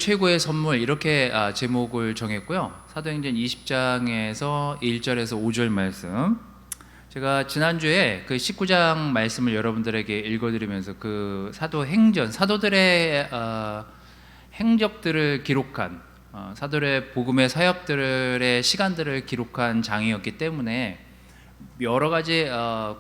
최고의 선물 이렇게 제목을 정했고요. 사도행전 20장에서 1절에서 5절 말씀. 제가 지난주에 그 19장 말씀을 여러분들에게 읽어드리면서 그 사도행전, 사도들의 행적들을 기록한 사도들의 복음의 사역들의 시간들을 기록한 장이었기 때문에 여러 가지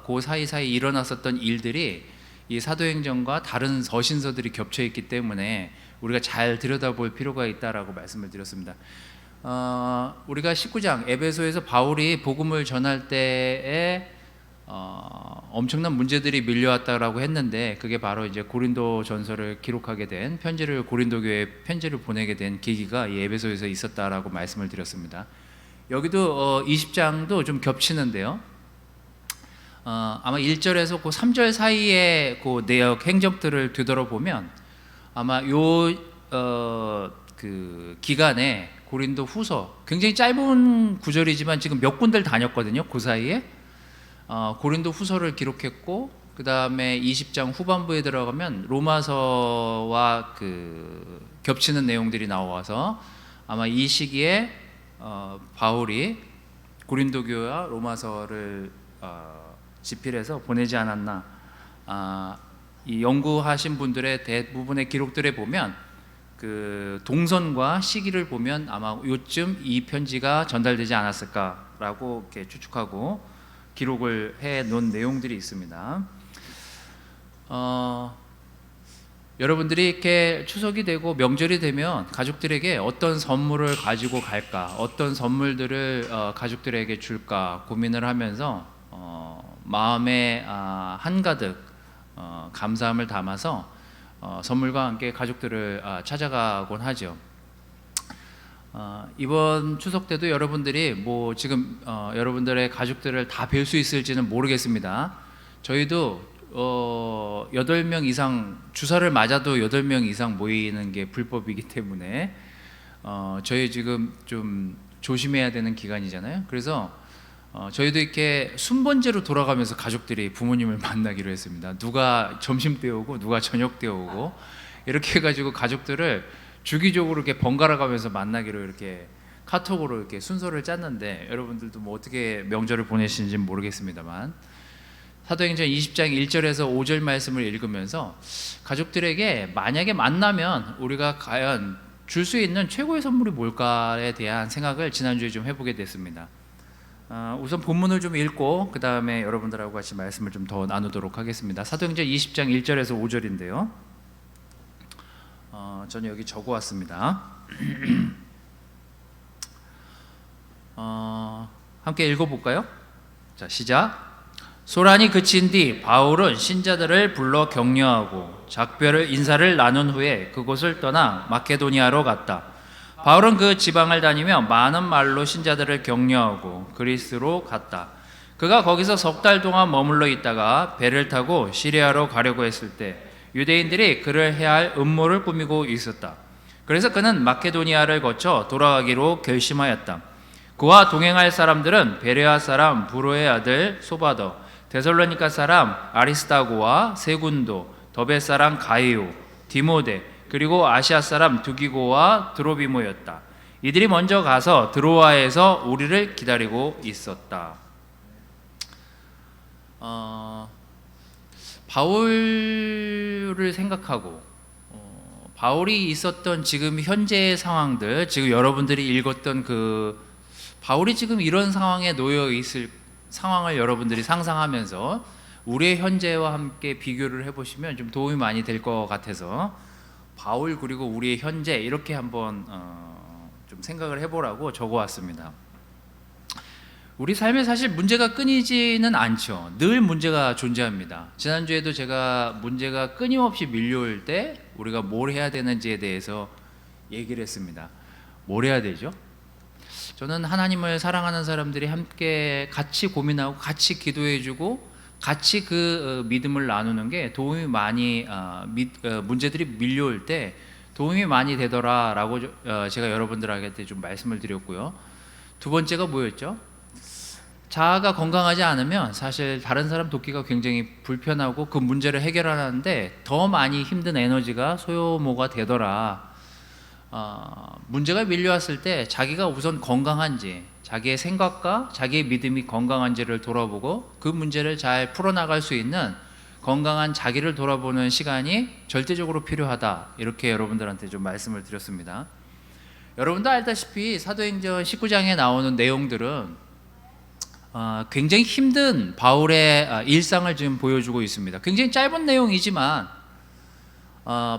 그 사이사이 일어났었던 일들이 이 사도행전과 다른 서신서들이 겹쳐 있기 때문에 우리가 잘 들여다볼 필요가 있다라고 말씀을 드렸습니다. 우리가 19장 에베소에서 바울이 복음을 전할 때에 엄청난 문제들이 밀려왔다라고 했는데, 그게 바로 이제 고린도 전서를 기록하게 된 고린도 교회에 편지를 보내게 된 계기가 이 에베소에서 있었다라고 말씀을 드렸습니다. 여기도 20장도 좀 겹치는데요. 아마 1절에서 그 3절 사이의 그 내역 행적들을 되돌아보면 아마 그 기간에 고린도 후서, 굉장히 짧은 구절이지만 지금 몇 군데를 다녔거든요. 그 사이에 고린도 후서를 기록했고, 그 다음에 20장 후반부에 들어가면 로마서와 그 겹치는 내용들이 나와서 아마 이 시기에 바울이 고린도 교회와 로마서를 집필해서 보내지 않았나. 이 연구하신 분들의 대부분의 기록들에 보면 그 동선과 시기를 보면 아마 요쯤 이 편지가 전달되지 않았을까라고 이렇게 추측하고 기록을 해 놓은 내용들이 있습니다. 여러분들이 이렇게 추석이 되고 명절이 되면 가족들에게 어떤 선물을 가지고 갈까, 어떤 선물들을 가족들에게 줄까 고민을 하면서 마음에 한가득 감사함을 담아서 선물과 함께 가족들을 찾아가곤 하죠. 이번 추석 때도 여러분들이 뭐 지금 여러분들의 가족들을 다 뵐 수 있을지는 모르겠습니다. 저희도 8명 이상, 주사를 맞아도 8명 이상 모이는 게 불법이기 때문에 저희 지금 좀 조심해야 되는 기간이잖아요. 그래서 저희도 이렇게 순번제로 돌아가면서 가족들이 부모님을 만나기로 했습니다. 누가 점심 때 오고 누가 저녁 때 오고 이렇게 해가지고 가족들을 주기적으로 이렇게 번갈아 가면서 만나기로 이렇게 카톡으로 이렇게 순서를 짰는데, 여러분들도 뭐 어떻게 명절을 보내시는지 모르겠습니다만 사도행전 20장 1절에서 5절 말씀을 읽으면서 가족들에게 만약에 만나면 우리가 과연 줄 수 있는 최고의 선물이 뭘까에 대한 생각을 지난주에 좀 해보게 됐습니다. 우선 본문을 좀 읽고 그 다음에 여러분들하고 같이 말씀을 좀 더 나누도록 하겠습니다. 사도행전 20장 1절에서 5절인데요. 저는 여기 적어왔습니다. 함께 읽어볼까요? 자, 시작. 소란이 그친 뒤 바울은 신자들을 불러 격려하고 작별 인사를 나눈 후에 그곳을 떠나 마케도니아로 갔다. 바울은 그 지방을 다니며 많은 말로 신자들을 격려하고 그리스로 갔다. 그가 거기서 석 달 동안 머물러 있다가 배를 타고 시리아로 가려고 했을 때 유대인들이 그를 해야 할 음모를 꾸미고 있었다. 그래서 그는 마케도니아를 거쳐 돌아가기로 결심하였다. 그와 동행할 사람들은 베레아 사람 부로의 아들 소바더, 데살로니가 사람 아리스다고와 세군도, 더베 사람 가이오, 디모데, 그리고 아시아 사람 두기고와 드로비모였다. 이들이 먼저 가서 드로아에서 우리를 기다리고 있었다. 바울을 생각하고 바울이 있었던 지금 현재의 상황들, 지금 여러분들이 읽었던 그 바울이 지금 이런 상황에 놓여 있을 상황을 여러분들이 상상하면서 우리의 현재와 함께 비교를 해보시면 좀 도움이 많이 될 것 같아서 바울 그리고 우리의 현재 이렇게 한번 좀 생각을 해보라고 적어왔습니다. 우리 삶에 사실 문제가 끊이지는 않죠. 늘 문제가 존재합니다. 지난주에도 제가 문제가 끊임없이 밀려올 때 우리가 뭘 해야 되는지에 대해서 얘기를 했습니다. 뭘 해야 되죠? 저는 하나님을 사랑하는 사람들이 함께 같이 고민하고 같이 기도해주고 같이 그 믿음을 나누는 게 도움이 많이 문제들이 밀려올 때 도움이 많이 되더라라고 제가 여러분들에게 좀 말씀을 드렸고요. 두 번째가 뭐였죠? 자아가 건강하지 않으면 사실 다른 사람 돕기가 굉장히 불편하고 그 문제를 해결하는데 더 많이 힘든 에너지가 소모가 되더라. 문제가 밀려왔을 때 자기가 우선 건강한지, 자기의 생각과 자기의 믿음이 건강한지를 돌아보고 그 문제를 잘 풀어나갈 수 있는 건강한 자기를 돌아보는 시간이 절대적으로 필요하다, 이렇게 여러분들한테 좀 말씀을 드렸습니다. 여러분도 알다시피 사도행전 19장에 나오는 내용들은 굉장히 힘든 바울의 일상을 지금 보여주고 있습니다. 굉장히 짧은 내용이지만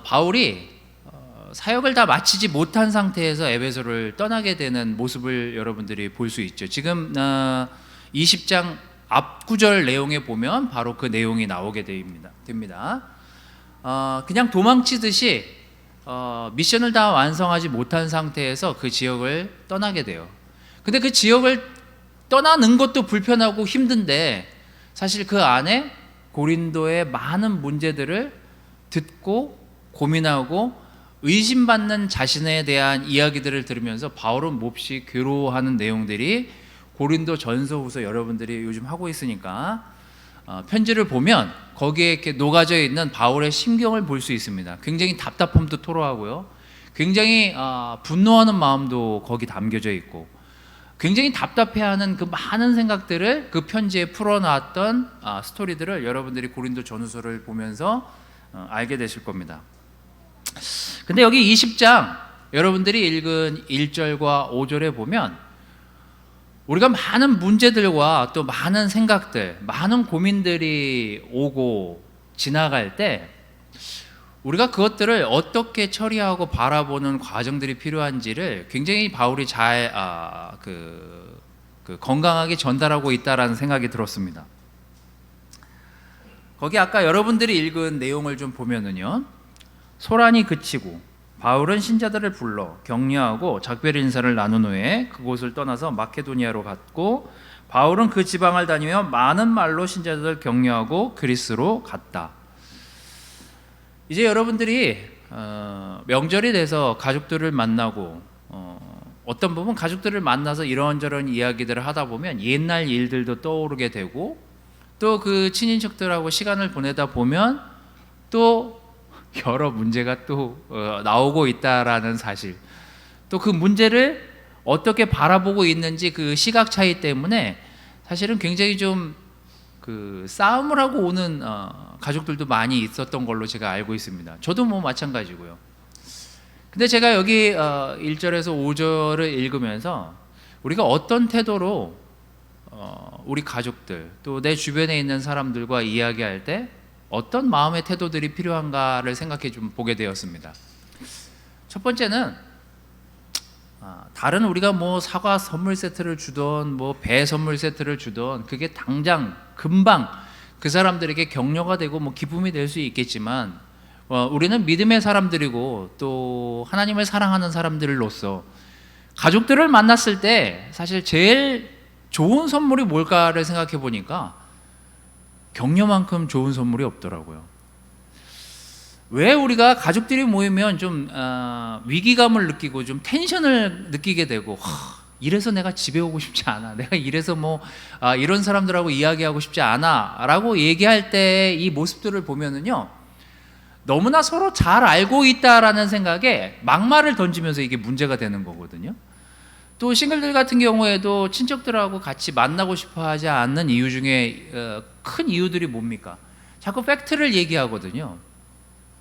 바울이 사역을 다 마치지 못한 상태에서 에베소를 떠나게 되는 모습을 여러분들이 볼 수 있죠. 지금 20장 앞구절 내용에 보면 바로 그 내용이 나오게 됩니다. 그냥 도망치듯이 미션을 다 완성하지 못한 상태에서 그 지역을 떠나게 돼요. 근데 그 지역을 떠나는 것도 불편하고 힘든데 사실 그 안에 고린도의 많은 문제들을 듣고 고민하고 의심받는 자신에 대한 이야기들을 들으면서 바울은 몹시 괴로워하는 내용들이 고린도 전서후서 여러분들이 요즘 하고 있으니까 편지를 보면 거기에 이렇게 녹아져 있는 바울의 심경을 볼 수 있습니다. 굉장히 답답함도 토로하고요, 굉장히 분노하는 마음도 거기 담겨져 있고, 굉장히 답답해하는 그 많은 생각들을 그 편지에 풀어놨던 스토리들을 여러분들이 고린도 전후서를 보면서 알게 되실 겁니다. 근데 여기 20장 여러분들이 읽은 1절과 5절에 보면 우리가 많은 문제들과 또 많은 생각들, 많은 고민들이 오고 지나갈 때 우리가 그것들을 어떻게 처리하고 바라보는 과정들이 필요한지를 굉장히 바울이 잘 건강하게 전달하고 있다라는 생각이 들었습니다. 거기 아까 여러분들이 읽은 내용을 좀 보면은요, 소란이 그치고 바울은 신자들을 불러 격려하고 작별 인사를 나눈 후에 그곳을 떠나서 마케도니아로 갔고, 바울은 그 지방을 다니며 많은 말로 신자들을 격려하고 그리스로 갔다. 이제 여러분들이 명절이 돼서 가족들을 만나고 어떤 부분 가족들을 만나서 이런저런 이야기들을 하다 보면 옛날 일들도 떠오르게 되고, 또 그 친인척들하고 시간을 보내다 보면 또 여러 문제가 또 나오고 있다라는 사실, 또 그 문제를 어떻게 바라보고 있는지 그 시각 차이 때문에 사실은 굉장히 좀 싸움을 하고 오는 가족들도 많이 있었던 걸로 제가 알고 있습니다. 저도 뭐 마찬가지고요. 근데 제가 여기 1절에서 5절을 읽으면서 우리가 어떤 태도로 우리 가족들 또 내 주변에 있는 사람들과 이야기할 때 어떤 마음의 태도들이 필요한가를 생각해 좀 보게 되었습니다. 첫 번째는 다른 우리가 뭐 사과 선물 세트를 주던 뭐 배 선물 세트를 주던 그게 당장 금방 그 사람들에게 격려가 되고 뭐 기쁨이 될 수 있겠지만 우리는 믿음의 사람들이고 또 하나님을 사랑하는 사람들로서 가족들을 만났을 때 사실 제일 좋은 선물이 뭘까를 생각해 보니까 격려만큼 좋은 선물이 없더라고요. 왜 우리가 가족들이 모이면 좀 위기감을 느끼고 좀 텐션을 느끼게 되고, 이래서 내가 집에 오고 싶지 않아, 내가 이래서 뭐 이런 사람들하고 이야기하고 싶지 않아 라고 얘기할 때 이 모습들을 보면은요, 너무나 서로 잘 알고 있다라는 생각에 막말을 던지면서 이게 문제가 되는 거거든요. 또 싱글들 같은 경우에도 친척들하고 같이 만나고 싶어 하지 않는 이유 중에 큰 이유들이 뭡니까? 자꾸 팩트를 얘기하거든요.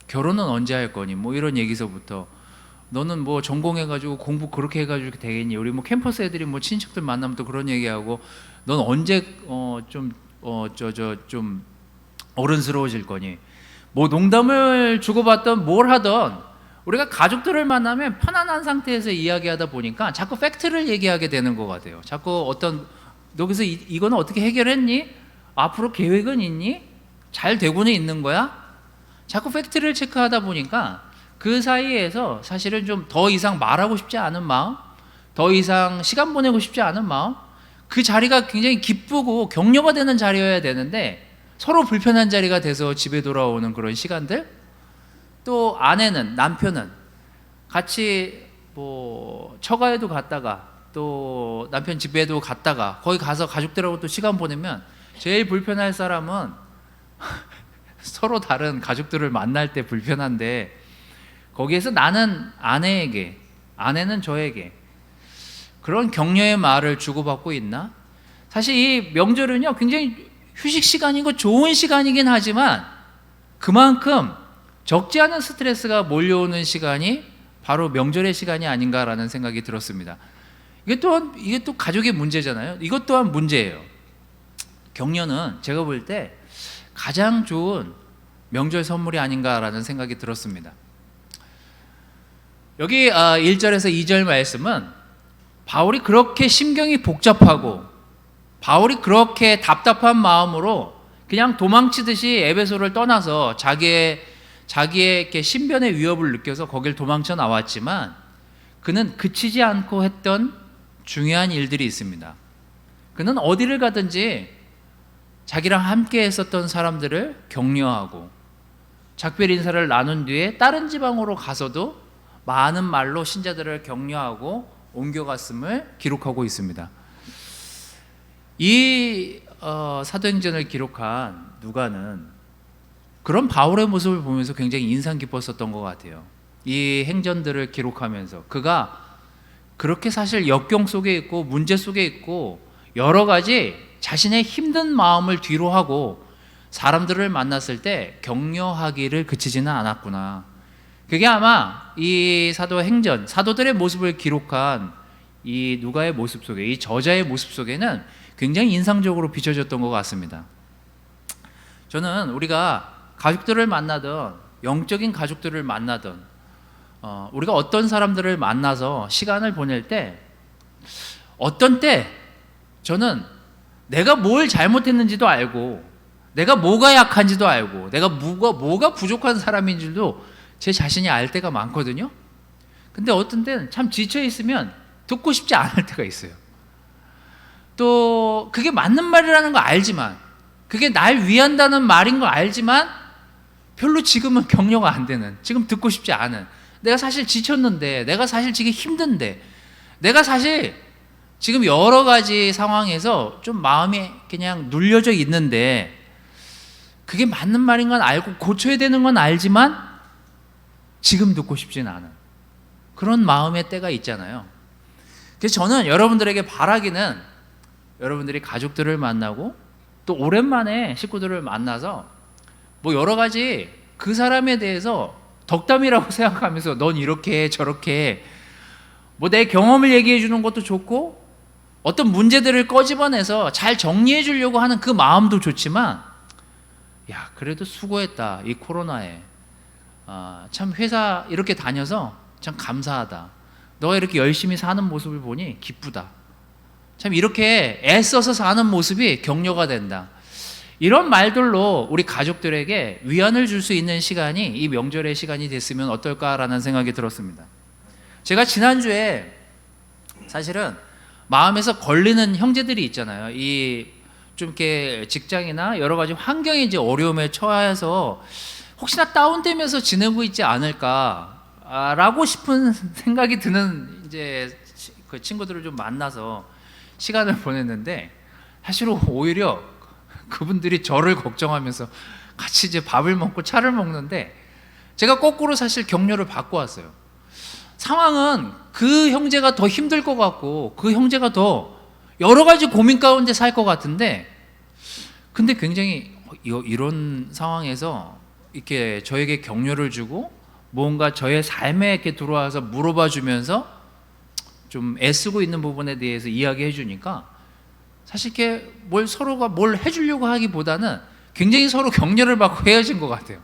결혼은 언제 할 거니? 뭐 이런 얘기서부터 너는 뭐 전공해가지고 공부 그렇게 해가지고 되겠니? 우리 뭐 캠퍼스 애들이 뭐 친척들 만나면 또 그런 얘기하고, 넌 언제 좀 어른스러워질 거니? 뭐 농담을 주고받던 뭘 하던 우리가 가족들을 만나면 편안한 상태에서 이야기하다 보니까 자꾸 팩트를 얘기하게 되는 것 같아요. 자꾸 너 그래서 이거는 어떻게 해결했니? 앞으로 계획은 있니? 잘 되고는 있는 거야? 자꾸 팩트를 체크하다 보니까 그 사이에서 사실은 좀 더 이상 말하고 싶지 않은 마음, 더 이상 시간 보내고 싶지 않은 마음, 그 자리가 굉장히 기쁘고 격려가 되는 자리여야 되는데 서로 불편한 자리가 돼서 집에 돌아오는 그런 시간들, 또 아내는 남편은 같이 뭐 처가에도 갔다가 또 남편 집에도 갔다가 거기 가서 가족들하고 또 시간 보내면 제일 불편할 사람은 서로 다른 가족들을 만날 때 불편한데 거기에서 나는 아내에게, 아내는 저에게 그런 격려의 말을 주고받고 있나? 사실 이 명절은요, 굉장히 휴식 시간이고 좋은 시간이긴 하지만 그만큼 적지 않은 스트레스가 몰려오는 시간이 바로 명절의 시간이 아닌가라는 생각이 들었습니다. 이게 또 가족의 문제잖아요. 이것 또한 문제예요. 격려는 제가 볼 때 가장 좋은 명절 선물이 아닌가라는 생각이 들었습니다. 여기 1절에서 2절 말씀은 바울이 그렇게 심경이 복잡하고 바울이 그렇게 답답한 마음으로 그냥 도망치듯이 에베소를 떠나서 자기의 이렇게 신변의 위협을 느껴서 거길 도망쳐 나왔지만 그는 그치지 않고 했던 중요한 일들이 있습니다. 그는 어디를 가든지 자기랑 함께 했었던 사람들을 격려하고 작별 인사를 나눈 뒤에 다른 지방으로 가서도 많은 말로 신자들을 격려하고 옮겨갔음을 기록하고 있습니다. 이 사도행전을 기록한 누가는 그런 바울의 모습을 보면서 굉장히 인상 깊었었던 것 같아요. 이 행전들을 기록하면서 그가 그렇게 사실 역경 속에 있고 문제 속에 있고 여러 가지 자신의 힘든 마음을 뒤로 하고 사람들을 만났을 때 격려하기를 그치지는 않았구나. 그게 아마 이 사도행전, 사도들의 모습을 기록한 이 누가의 모습 속에, 이 저자의 모습 속에는 굉장히 인상적으로 비춰졌던 것 같습니다. 저는 우리가 가족들을 만나든 영적인 가족들을 만나든 우리가 어떤 사람들을 만나서 시간을 보낼 때 어떤 때 저는 내가 뭘 잘못했는지도 알고 내가 뭐가 약한지도 알고 내가 뭐가 부족한 사람인 줄도 제 자신이 알 때가 많거든요. 근데 어떤 때는 참 지쳐 있으면 듣고 싶지 않을 때가 있어요. 또 그게 맞는 말이라는 거 알지만 그게 날 위한다는 말인 거 알지만 별로 지금은 격려가 안 되는, 지금 듣고 싶지 않은, 내가 사실 지쳤는데, 내가 사실 지금 힘든데, 내가 사실 지금 여러 가지 상황에서 좀 마음이 그냥 눌려져 있는데 그게 맞는 말인 건 알고 고쳐야 되는 건 알지만 지금 듣고 싶지는 않은 그런 마음의 때가 있잖아요. 그래서 저는 여러분들에게 바라기는 여러분들이 가족들을 만나고 또 오랜만에 식구들을 만나서 뭐 여러 가지 그 사람에 대해서 덕담이라고 생각하면서 넌 이렇게 저렇게 뭐 내 경험을 얘기해 주는 것도 좋고 어떤 문제들을 꺼집어내서 잘 정리해 주려고 하는 그 마음도 좋지만 야 그래도 수고했다 이 코로나에 참 회사 이렇게 다녀서 참 감사하다 너가 이렇게 열심히 사는 모습을 보니 기쁘다 참 이렇게 애써서 사는 모습이 격려가 된다 이런 말들로 우리 가족들에게 위안을 줄 수 있는 시간이 이 명절의 시간이 됐으면 어떨까라는 생각이 들었습니다. 제가 지난주에 사실은 마음에서 걸리는 형제들이 있잖아요. 이 좀 이렇게 직장이나 여러 가지 환경이 이제 어려움에 처해서 혹시나 다운되면서 지내고 있지 않을까라고 싶은 생각이 드는 이제 그 친구들을 좀 만나서 시간을 보냈는데 사실 오히려 그분들이 저를 걱정하면서 같이 이제 밥을 먹고 차를 먹는데 제가 거꾸로 사실 격려를 받고 왔어요. 상황은 그 형제가 더 힘들 것 같고 그 형제가 더 여러 가지 고민 가운데 살 것 같은데 근데 굉장히 이런 상황에서 이렇게 저에게 격려를 주고 뭔가 저의 삶에 이렇게 들어와서 물어봐 주면서 좀 애쓰고 있는 부분에 대해서 이야기해 주니까 사실 이렇게 서로가 뭘 해주려고 하기보다는 굉장히 서로 격려를 받고 헤어진 것 같아요.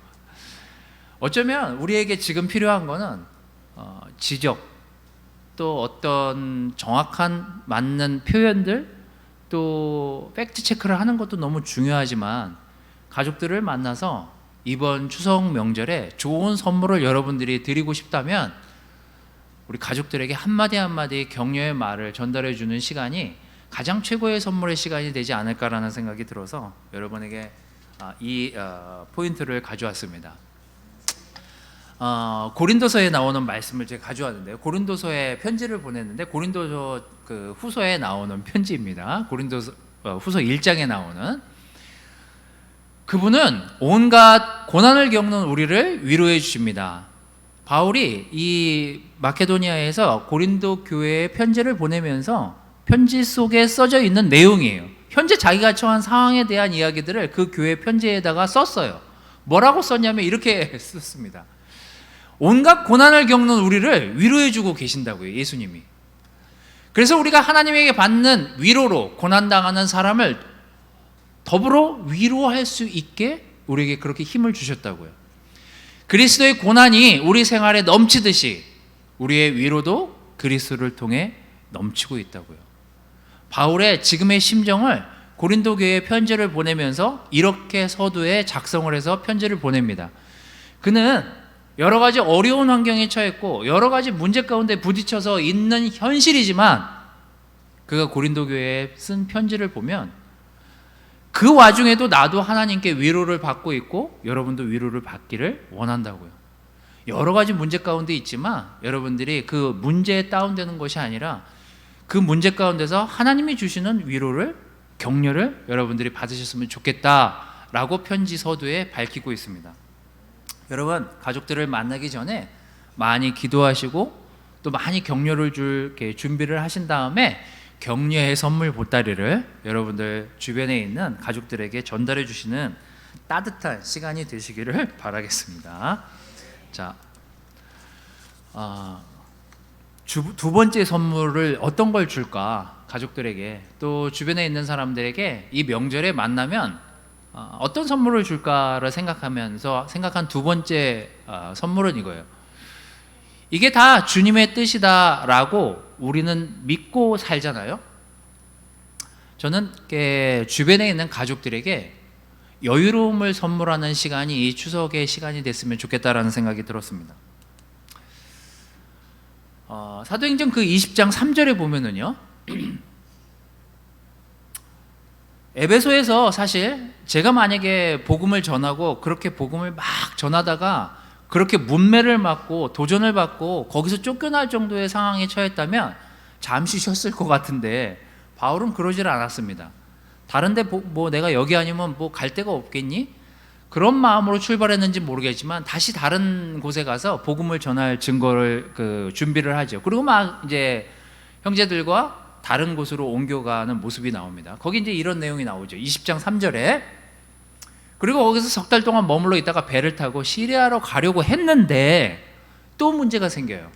어쩌면 우리에게 지금 필요한 거는 지적 또 어떤 정확한 맞는 표현들 또 팩트 체크를 하는 것도 너무 중요하지만 가족들을 만나서 이번 추석 명절에 좋은 선물을 여러분들이 드리고 싶다면 우리 가족들에게 한마디 한마디 격려의 말을 전달해 주는 시간이 가장 최고의 선물의 시간이 되지 않을까라는 생각이 들어서 여러분에게 이 포인트를 가져왔습니다. 고린도서에 나오는 말씀을 제가 가져왔는데요. 고린도서에 편지를 보냈는데 고린도서 그 후서에 나오는 편지입니다. 고린도서 후서 1장에 나오는 그분은 온갖 고난을 겪는 우리를 위로해 주십니다. 바울이 이 마케도니아에서 고린도 교회에 편지를 보내면서 편지 속에 써져 있는 내용이에요. 현재 자기가 처한 상황에 대한 이야기들을 그 교회 편지에다가 썼어요. 뭐라고 썼냐면 이렇게 썼습니다. 온갖 고난을 겪는 우리를 위로해주고 계신다고요, 예수님이. 그래서 우리가 하나님에게 받는 위로로 고난당하는 사람을 더불어 위로할 수 있게 우리에게 그렇게 힘을 주셨다고요. 그리스도의 고난이 우리 생활에 넘치듯이 우리의 위로도 그리스도를 통해 넘치고 있다고요. 바울의 지금의 심정을 고린도 교회에 편지를 보내면서 이렇게 서두에 작성을 해서 편지를 보냅니다. 그는 여러 가지 어려운 환경에 처했고 여러 가지 문제 가운데 부딪혀서 있는 현실이지만 그가 고린도 교회에 쓴 편지를 보면 그 와중에도 나도 하나님께 위로를 받고 있고 여러분도 위로를 받기를 원한다고요. 여러 가지 문제 가운데 있지만 여러분들이 그 문제에 다운되는 것이 아니라 그 문제 가운데서 하나님이 주시는 위로를, 격려를 여러분들이 받으셨으면 좋겠다라고 편지 서두에 밝히고 있습니다. 여러분, 가족들을 만나기 전에 많이 기도하시고 또 많이 격려를 줄 준비를 하신 다음에 격려의 선물 보따리를 여러분들 주변에 있는 가족들에게 전달해 주시는 따뜻한 시간이 되시기를 바라겠습니다. 자, 두 번째 선물을 어떤 걸 줄까? 가족들에게 또 주변에 있는 사람들에게 이 명절에 만나면 어떤 선물을 줄까를 생각하면서 생각한 두 번째 선물은 이거예요. 이게 다 주님의 뜻이다라고 우리는 믿고 살잖아요. 저는 주변에 있는 가족들에게 여유로움을 선물하는 시간이 이 추석의 시간이 됐으면 좋겠다라는 생각이 들었습니다. 사도행전 그 20장 3절에 보면은요, 에베소에서 사실 제가 만약에 복음을 전하고 그렇게 복음을 막 전하다가 그렇게 문매를 맞고 도전을 받고 거기서 쫓겨날 정도의 상황에 처했다면 잠시 쉬었을 것 같은데 바울은 그러질 않았습니다. 다른데 뭐 내가 여기 아니면 뭐 갈 데가 없겠니? 그런 마음으로 출발했는지 모르겠지만 다시 다른 곳에 가서 복음을 전할 증거를 준비를 하죠. 그리고 막 이제 형제들과 다른 곳으로 옮겨가는 모습이 나옵니다. 거기 이제 이런 내용이 나오죠. 20장 3절에 그리고 거기서 석 달 동안 머물러 있다가 배를 타고 시리아로 가려고 했는데 또 문제가 생겨요.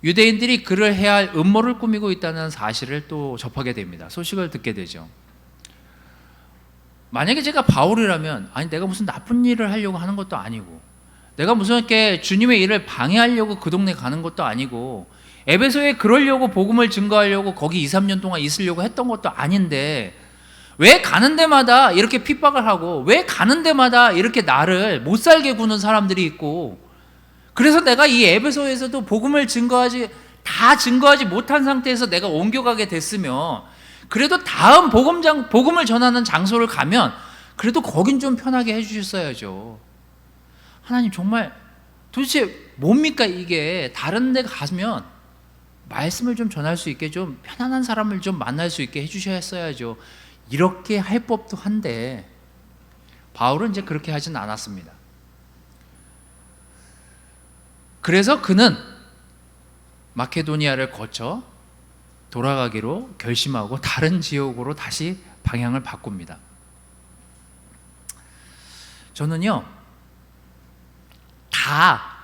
유대인들이 그를 해야 할 음모를 꾸미고 있다는 사실을 또 접하게 됩니다. 소식을 듣게 되죠. 만약에 제가 바울이라면 아니 내가 무슨 나쁜 일을 하려고 하는 것도 아니고 내가 무슨 이렇게 주님의 일을 방해하려고 그 동네 가는 것도 아니고 에베소에 그러려고 복음을 증거하려고 거기 2, 3년 동안 있으려고 했던 것도 아닌데 왜 가는 데마다 이렇게 핍박을 하고 왜 가는 데마다 이렇게 나를 못 살게 구는 사람들이 있고 그래서 내가 이 에베소에서도 복음을 증거하지 못한 상태에서 내가 옮겨가게 됐으면 그래도 다음 복음을 전하는 장소를 가면 그래도 거긴 좀 편하게 해주셨어야죠. 하나님 정말 도대체 뭡니까 이게? 다른 데 가면 말씀을 좀 전할 수 있게 좀 편안한 사람을 좀 만날 수 있게 해주셨어야죠. 이렇게 할 법도 한데 바울은 이제 그렇게 하진 않았습니다. 그래서 그는 마케도니아를 거쳐 돌아가기로 결심하고 다른 지역으로 다시 방향을 바꿉니다. 저는요, 다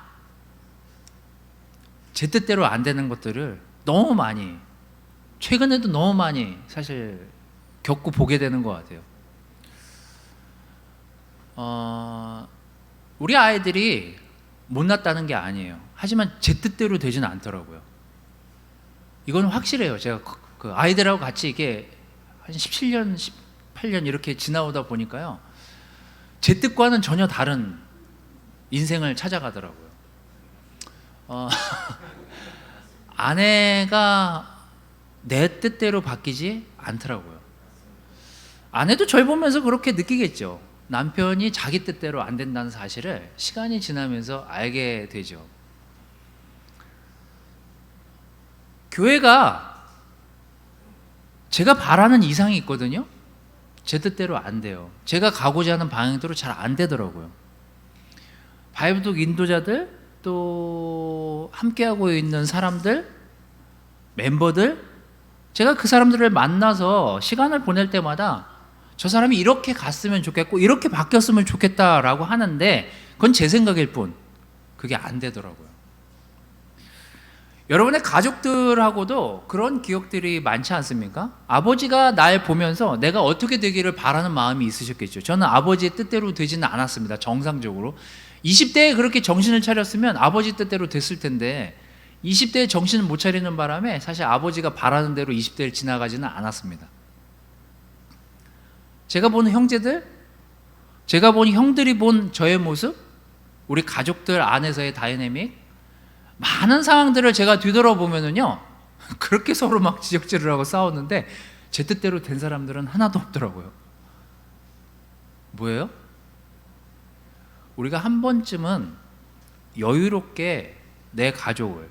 제 뜻대로 안 되는 것들을 너무 많이, 최근에도 너무 많이 사실 겪고 보게 되는 것 같아요. 우리 아이들이 못났다는 게 아니에요. 하지만 제 뜻대로 되지는 않더라고요. 이건 확실해요. 제가 그 아이들하고 같이 이게 한 17년, 18년 이렇게 지나오다 보니까요. 제 뜻과는 전혀 다른 인생을 찾아가더라고요. 아내가 내 뜻대로 바뀌지 않더라고요. 아내도 절 보면서 그렇게 느끼겠죠. 남편이 자기 뜻대로 안 된다는 사실을 시간이 지나면서 알게 되죠. 교회가 제가 바라는 이상이 있거든요. 제 뜻대로 안 돼요. 제가 가고자 하는 방향대로 잘 안 되더라고요. 바이블독 인도자들 또 함께하고 있는 사람들, 멤버들, 제가 그 사람들을 만나서 시간을 보낼 때마다 저 사람이 이렇게 갔으면 좋겠고 이렇게 바뀌었으면 좋겠다라고 하는데 그건 제 생각일 뿐 그게 안 되더라고요. 여러분의 가족들하고도 그런 기억들이 많지 않습니까? 아버지가 날 보면서 내가 어떻게 되기를 바라는 마음이 있으셨겠죠. 저는 아버지의 뜻대로 되지는 않았습니다. 정상적으로 20대에 그렇게 정신을 차렸으면 아버지 뜻대로 됐을 텐데 20대에 정신을 못 차리는 바람에 사실 아버지가 바라는 대로 20대를 지나가지는 않았습니다. 제가 보는 형제들, 제가 본 형들이 본 저의 모습, 우리 가족들 안에서의 다이내믹, 많은 상황들을 제가 뒤돌아보면은요, 그렇게 서로 막 지적질을 하고 싸웠는데 제 뜻대로 된 사람들은 하나도 없더라고요. 뭐예요? 우리가 한 번쯤은 여유롭게 내 가족을,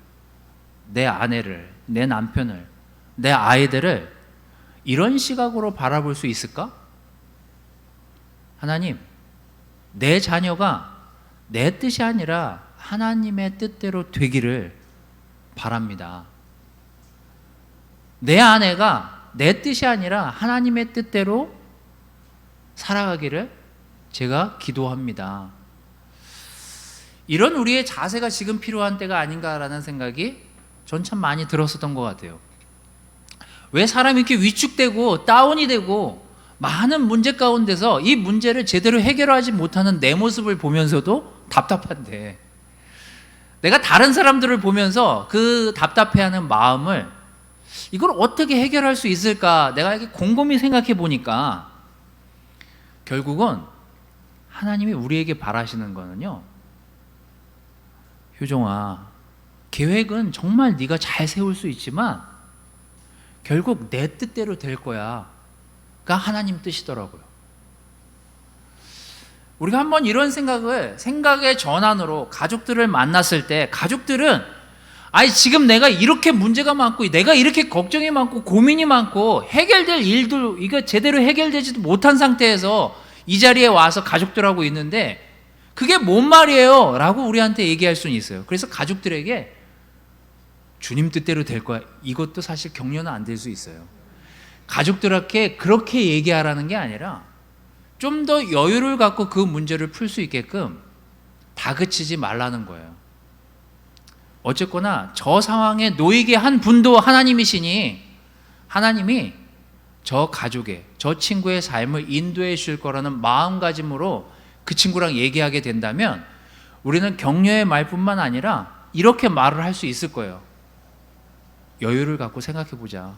내 아내를, 내 남편을, 내 아이들을 이런 시각으로 바라볼 수 있을까? 하나님, 내 자녀가 내 뜻이 아니라 하나님의 뜻대로 되기를 바랍니다. 내 아내가 내 뜻이 아니라 하나님의 뜻대로 살아가기를 제가 기도합니다. 이런 우리의 자세가 지금 필요한 때가 아닌가라는 생각이 전 참 많이 들었었던 것 같아요. 왜 사람이 이렇게 위축되고 다운이 되고 많은 문제 가운데서 이 문제를 제대로 해결하지 못하는 내 모습을 보면서도 답답한데, 내가 다른 사람들을 보면서 그 답답해하는 마음을 이걸 어떻게 해결할 수 있을까 내가 이렇게 곰곰이 생각해 보니까 결국은 하나님이 우리에게 바라시는 거는요, 효종아, 계획은 정말 네가 잘 세울 수 있지만 결국 내 뜻대로 될 거야 가 하나님 뜻이더라고요. 우리가 한번 이런 생각의 전환으로 가족들을 만났을 때, 가족들은 아니 지금 내가 이렇게 문제가 많고 내가 이렇게 걱정이 많고 고민이 많고 해결될 일도 이거 제대로 해결되지도 못한 상태에서 이 자리에 와서 가족들하고 있는데 그게 뭔 말이에요? 라고 우리한테 얘기할 수는 있어요. 그래서 가족들에게 주님 뜻대로 될 거야, 이것도 사실 격려는 안 될 수 있어요. 가족들에게 그렇게 얘기하라는 게 아니라 좀 더 여유를 갖고 그 문제를 풀 수 있게끔 다그치지 말라는 거예요. 어쨌거나 저 상황에 놓이게 한 분도 하나님이시니 하나님이 저 가족의, 저 친구의 삶을 인도해 주실 거라는 마음가짐으로 그 친구랑 얘기하게 된다면 우리는 격려의 말뿐만 아니라 이렇게 말을 할 수 있을 거예요. 여유를 갖고 생각해 보자.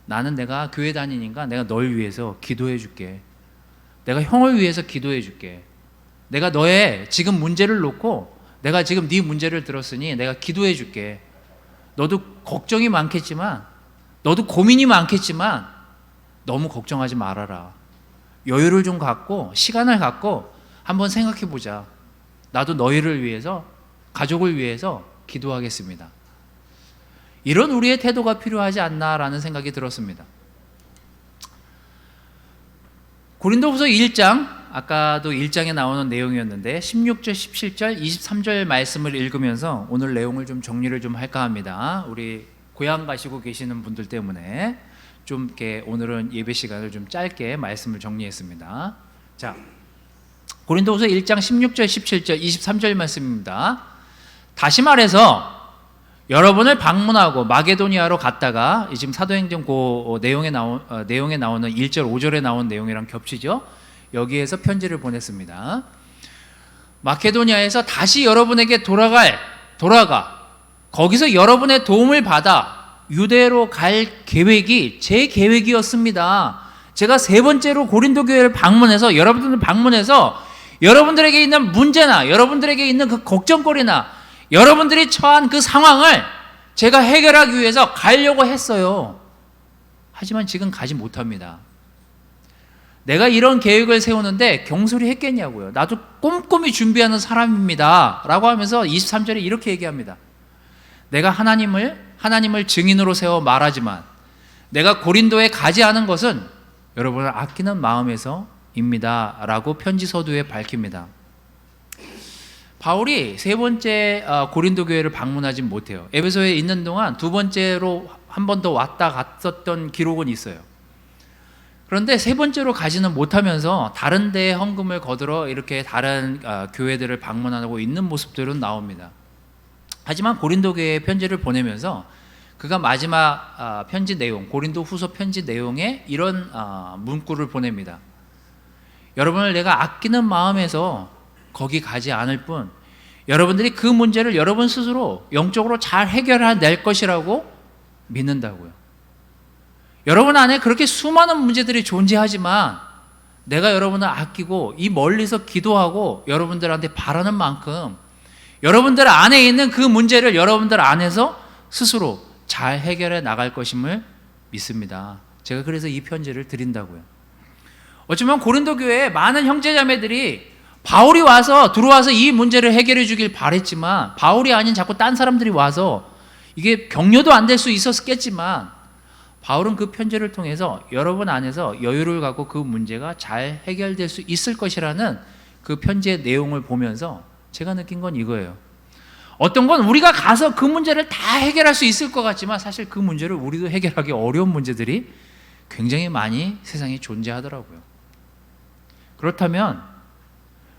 나는 내가 교회 다니니까 내가 널 위해서 기도해 줄게. 내가 형을 위해서 기도해 줄게. 내가 너의 지금 문제를 놓고 내가 지금 네 문제를 들었으니 내가 기도해 줄게. 너도 걱정이 많겠지만, 너도 고민이 많겠지만 너무 걱정하지 말아라. 여유를 좀 갖고 시간을 갖고 한번 생각해 보자. 나도 너희를 위해서, 가족을 위해서 기도하겠습니다. 이런 우리의 태도가 필요하지 않나라는 생각이 들었습니다. 고린도후서 1장, 아까도 1장에 나오는 내용이었는데 16절, 17절, 23절 말씀을 읽으면서 오늘 내용을 좀 정리를 좀 할까 합니다. 우리 고향 가시고 계시는 분들 때문에 좀 이렇게 오늘은 예배 시간을 좀 짧게 말씀을 정리했습니다. 자, 고린도후서 1장 16절, 17절, 23절 말씀입니다. 다시 말해서 여러분을 방문하고 마게도니아로 갔다가 지금 사도행전 그 내용에 나오는 1절 5절에 나온 내용이랑 겹치죠. 여기에서 편지를 보냈습니다. 마케도니아에서 다시 여러분에게 돌아가 거기서 여러분의 도움을 받아 유대로 갈 계획이 제 계획이었습니다. 제가 세 번째로 고린도 교회를 방문해서 여러분들을 방문해서 여러분들에게 있는 문제나 여러분들에게 있는 그 걱정거리나 여러분들이 처한 그 상황을 제가 해결하기 위해서 가려고 했어요. 하지만 지금 가지 못합니다. 내가 이런 계획을 세우는데 경솔히 했겠냐고요. 나도 꼼꼼히 준비하는 사람입니다 라고 하면서 23절에 이렇게 얘기합니다. 내가 하나님을 증인으로 세워 말하지만 내가 고린도에 가지 않은 것은 여러분을 아끼는 마음에서입니다 라고 편지 서두에 밝힙니다. 바울이 세 번째 고린도 교회를 방문하진 못해요. 에베소에 있는 동안 두 번째로 한 번 더 왔다 갔었던 기록은 있어요. 그런데 세 번째로 가지는 못하면서 다른 데에 헌금을 거들어 이렇게 다른 교회들을 방문하고 있는 모습들은 나옵니다. 하지만 고린도 교회에 편지를 보내면서 그가 마지막 편지 내용, 고린도 후서 편지 내용에 이런 문구를 보냅니다. 여러분을 내가 아끼는 마음에서 거기 가지 않을 뿐 여러분들이 그 문제를 여러분 스스로 영적으로 잘 해결해낼 것이라고 믿는다고요. 여러분 안에 그렇게 수많은 문제들이 존재하지만 내가 여러분을 아끼고 이 멀리서 기도하고 여러분들한테 바라는 만큼 여러분들 안에 있는 그 문제를 여러분들 안에서 스스로 잘 해결해 나갈 것임을 믿습니다. 제가 그래서 이 편지를 드린다고요. 어쩌면 고린도 교회에 많은 형제자매들이 바울이 들어와서 이 문제를 해결해 주길 바랬지만 바울이 아닌 자꾸 딴 사람들이 와서 이게 격려도 안 될 수 있었겠지만 바울은 그 편지를 통해서 여러분 안에서 여유를 갖고 그 문제가 잘 해결될 수 있을 것이라는 그 편지의 내용을 보면서 제가 느낀 건 이거예요. 어떤 건 우리가 가서 그 문제를 다 해결할 수 있을 것 같지만 사실 그 문제를 우리도 해결하기 어려운 문제들이 굉장히 많이 세상에 존재하더라고요. 그렇다면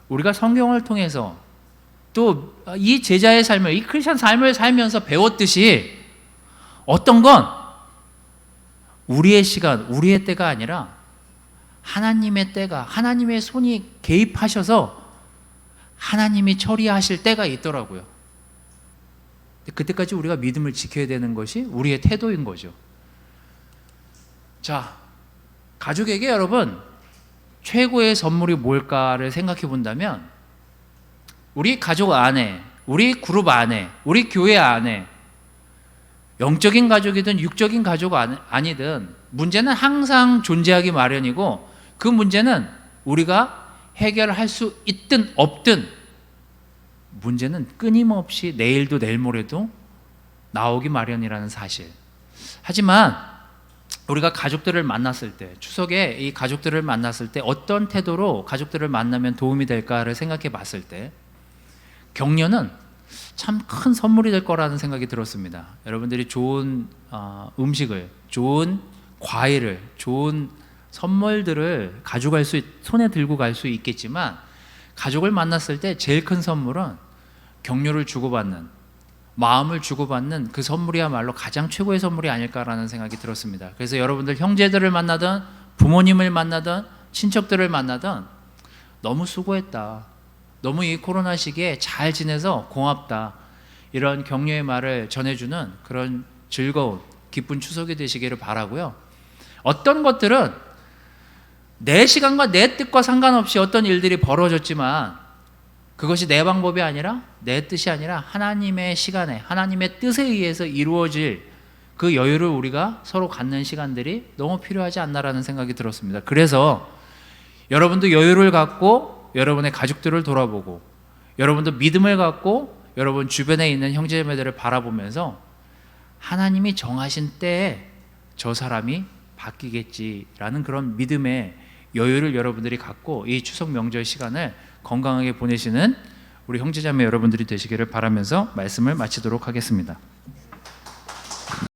우리가 성경을 통해서 또 이 제자의 삶을, 이 크리스천 삶을 살면서 배웠듯이 어떤 건 우리의 시간, 우리의 때가 아니라 하나님의 때가, 하나님의 손이 개입하셔서 하나님이 처리하실 때가 있더라고요. 그때까지 우리가 믿음을 지켜야 되는 것이 우리의 태도인 거죠. 자, 가족에게 여러분 최고의 선물이 뭘까를 생각해 본다면 우리 가족 안에, 우리 그룹 안에, 우리 교회 안에 영적인 가족이든 육적인 가족 아니든 문제는 항상 존재하기 마련이고 그 문제는 우리가 해결할 수 있든 없든 문제는 끊임없이 내일도 내일 모레도 나오기 마련이라는 사실. 하지만 우리가 가족들을 만났을 때, 추석에 이 가족들을 만났을 때 어떤 태도로 가족들을 만나면 도움이 될까를 생각해 봤을 때 격려는 참 큰 선물이 될 거라는 생각이 들었습니다. 여러분들이 좋은 음식을, 좋은 과일을, 좋은 선물들을 가져갈 손에 들고 갈 수 있겠지만 가족을 만났을 때 제일 큰 선물은 격려를 주고받는, 마음을 주고받는 그 선물이야말로 가장 최고의 선물이 아닐까라는 생각이 들었습니다. 그래서 여러분들 형제들을 만나든 부모님을 만나든 친척들을 만나든 너무 수고했다, 너무 이 코로나 시기에 잘 지내서 고맙다, 이런 격려의 말을 전해주는 그런 즐거운 기쁜 추석이 되시기를 바라고요. 어떤 것들은 내 시간과 내 뜻과 상관없이 어떤 일들이 벌어졌지만 그것이 내 방법이 아니라 내 뜻이 아니라 하나님의 시간에, 하나님의 뜻에 의해서 이루어질 그 여유를 우리가 서로 갖는 시간들이 너무 필요하지 않나라는 생각이 들었습니다. 그래서 여러분도 여유를 갖고 여러분의 가족들을 돌아보고 여러분도 믿음을 갖고 여러분 주변에 있는 형제자매들을 바라보면서 하나님이 정하신 때에 저 사람이 바뀌겠지라는 그런 믿음의 여유를 여러분들이 갖고 이 추석 명절 시간을 건강하게 보내시는 우리 형제자매 여러분들이 되시기를 바라면서 말씀을 마치도록 하겠습니다.